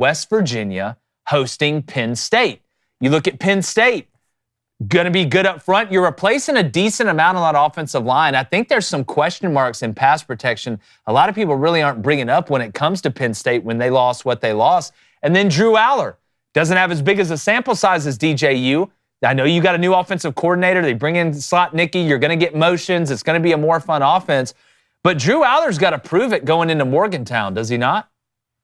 West Virginia hosting Penn State. You look at Penn State, going to be good up front. You're replacing a decent amount on that offensive line. I think there's some question marks in pass protection. A lot of people really aren't bringing up when it comes to Penn State when they lost what they lost. And then Drew Aller doesn't have as big as a sample size as DJU. I know you got a new offensive coordinator. They bring in Slot Nicky. You're going to get motions. It's going to be a more fun offense. But Drew Aller's got to prove it going into Morgantown, does he not?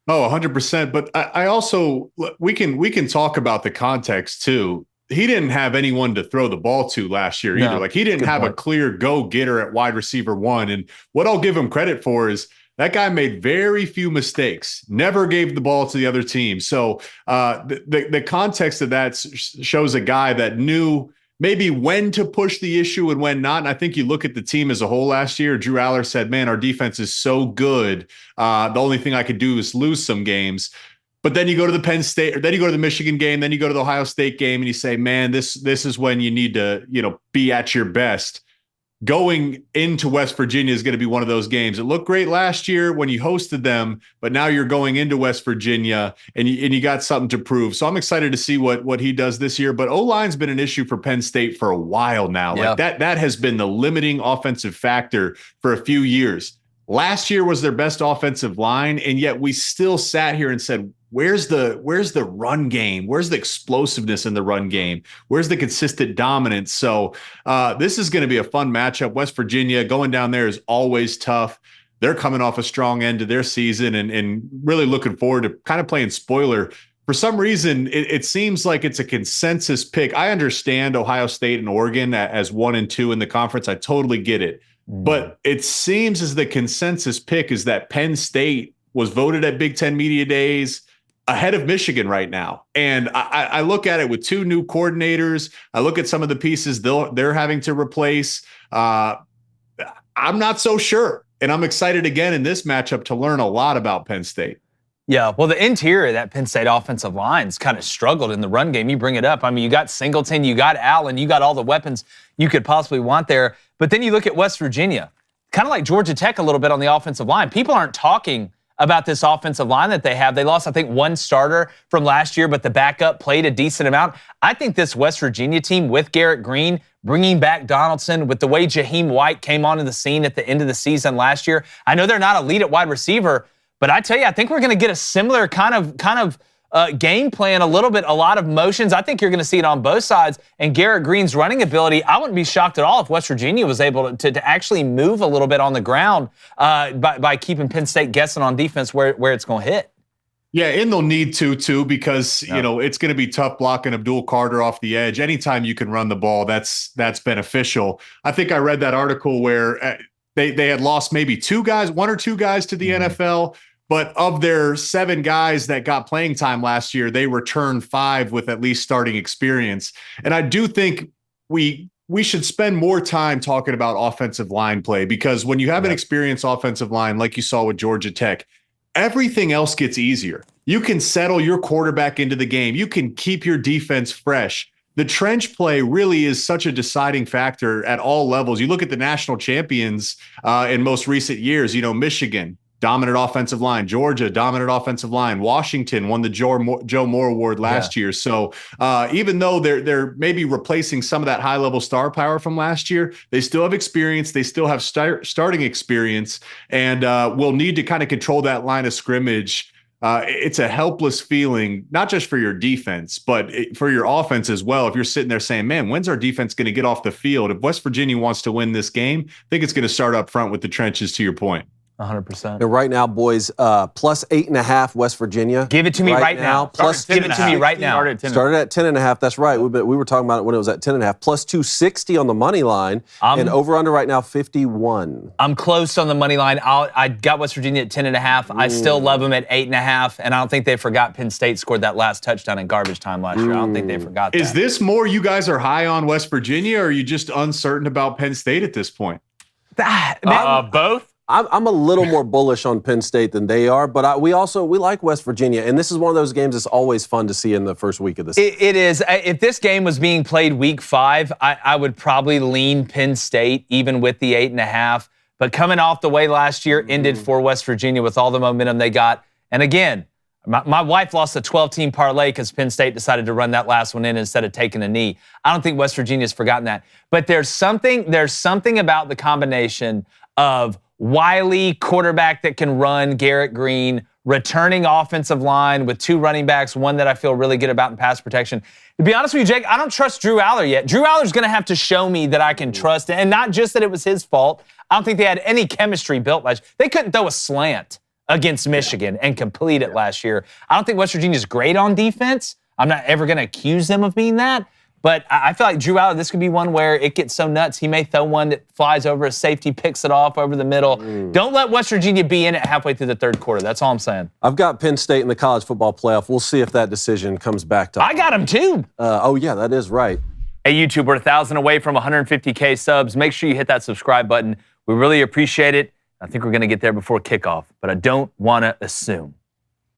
Oh, 100%. But I also, we can talk about the context too. He didn't have anyone to throw the ball to last year either. Like he didn't have a clear go-getter at wide receiver one. And what I'll give him credit for is that guy made very few mistakes, never gave the ball to the other team. So the context of that shows a guy that knew maybe when to push the issue and when not. And I think you look at the team as a whole last year, Drew Aller said, man, our defense is so good. The only thing I could do is lose some games. But then you go to the Penn State, or then you go to the Michigan game, then you go to the Ohio State game, and you say, man, this is when you need to, be at your best. Going into West Virginia is going to be one of those games. It looked great last year when you hosted them, but now you're going into West Virginia and you got something to prove. So I'm excited to see what he does this year. But O-line's been an issue for Penn State for a while now. Yeah. Like that has been the limiting offensive factor for a few years. Last year was their best offensive line, and yet we still sat here and said, where's the run game? Where's the explosiveness in the run game? Where's the consistent dominance? So this is going to be a fun matchup. West Virginia going down there is always tough. They're coming off a strong end to their season and really looking forward to kind of playing spoiler. For some reason, it seems like it's a consensus pick. I understand Ohio State and Oregon as 1 and 2 in the conference. I totally get it. But it seems as the consensus pick is that Penn State was voted at Big Ten Media Days ahead of Michigan right now. And I look at it with 2 new coordinators. I look at some of the pieces they're having to replace. I'm not so sure. And I'm excited again in this matchup to learn a lot about Penn State. Yeah, well, the interior of that Penn State offensive line's kind of struggled in the run game. You bring it up. I mean, you got Singleton, you got Allen, you got all the weapons you could possibly want there. But then you look at West Virginia, kind of like Georgia Tech a little bit on the offensive line. People aren't talking about this offensive line that they have. They lost, I think, 1 starter from last year, but the backup played a decent amount. I think this West Virginia team with Garrett Green, bringing back Donaldson, with the way Jaheim White came onto the scene at the end of the season last year. I know they're not elite at wide receiver, but I tell you, I think we're going to get a similar kind of game plan, a lot of motions. I think you're going to see it on both sides. And Garrett Green's running ability, I wouldn't be shocked at all if West Virginia was able to actually move a little bit on the ground by keeping Penn State guessing on defense where it's going to hit. Yeah, and they'll need to too, because it's going to be tough blocking Abdul Carter off the edge. Anytime you can run the ball, that's beneficial. I think I read that article where they had lost maybe 1 or 2 guys to the NFL. But of their 7 guys that got playing time last year, they returned 5 with at least starting experience. And I do think we should spend more time talking about offensive line play, because when you have an experienced offensive line, like you saw with Georgia Tech, everything else gets easier. You can settle your quarterback into the game. You can keep your defense fresh. The trench play really is such a deciding factor at all levels. You look at the national champions in most recent years, Michigan, dominant offensive line. Georgia, dominant offensive line. Washington won the Joe Moore Award last year. So even though they're maybe replacing some of that high-level star power from last year, they still have experience. They still have starting experience, and will need to kind of control that line of scrimmage. It's a helpless feeling, not just for your defense, but for your offense as well. If you're sitting there saying, man, when's our defense going to get off the field? If West Virginia wants to win this game, I think it's going to start up front with the trenches, to your point. 100%. And right now, boys, plus 8.5 West Virginia. Give it to me right now. Give it to me right now. Started at 10.5. That's right. We were talking about it when it was at 10.5. Plus 260 on the money line. And over under right now 51. I'm close on the money line. I got West Virginia at 10.5. I still love them at 8.5. And I don't think they forgot Penn State scored that last touchdown in garbage time last year. I don't think they forgot that. Is this more you guys are high on West Virginia, or are you just uncertain about Penn State at this point? Both. I'm a little more bullish on Penn State than they are, but we like West Virginia, and this is one of those games that's always fun to see in the first week of the season. It is. If this game was being played week 5, I would probably lean Penn State, even with the 8.5. But coming off the way last year ended for West Virginia with all the momentum they got, and again, My wife lost a 12-team parlay because Penn State decided to run that last one in instead of taking a knee. I don't think West Virginia's forgotten that. But there's something about the combination of wily quarterback that can run, Garrett Green, returning offensive line with 2 running backs, one that I feel really good about in pass protection. To be honest with you, Jake, I don't trust Drew Aller yet. Drew Aller's going to have to show me that I can trust it, and not just that it was his fault. I don't think they had any chemistry built last year. They couldn't throw a slant against Michigan and complete it last year. I don't think West Virginia's great on defense. I'm not ever going to accuse them of being that. But I feel like Drew Aller, this could be one where it gets so nuts, he may throw one that flies over a safety, picks it off over the middle. Don't let West Virginia be in it halfway through the third quarter. That's all I'm saying. I've got Penn State in the college football playoff. We'll see if that decision comes back to. I got him too. Oh, yeah, that is right. Hey, YouTube, we're 1,000 away from 150K subs. Make sure you hit that subscribe button. We really appreciate it. I think we're going to get there before kickoff, but I don't want to assume.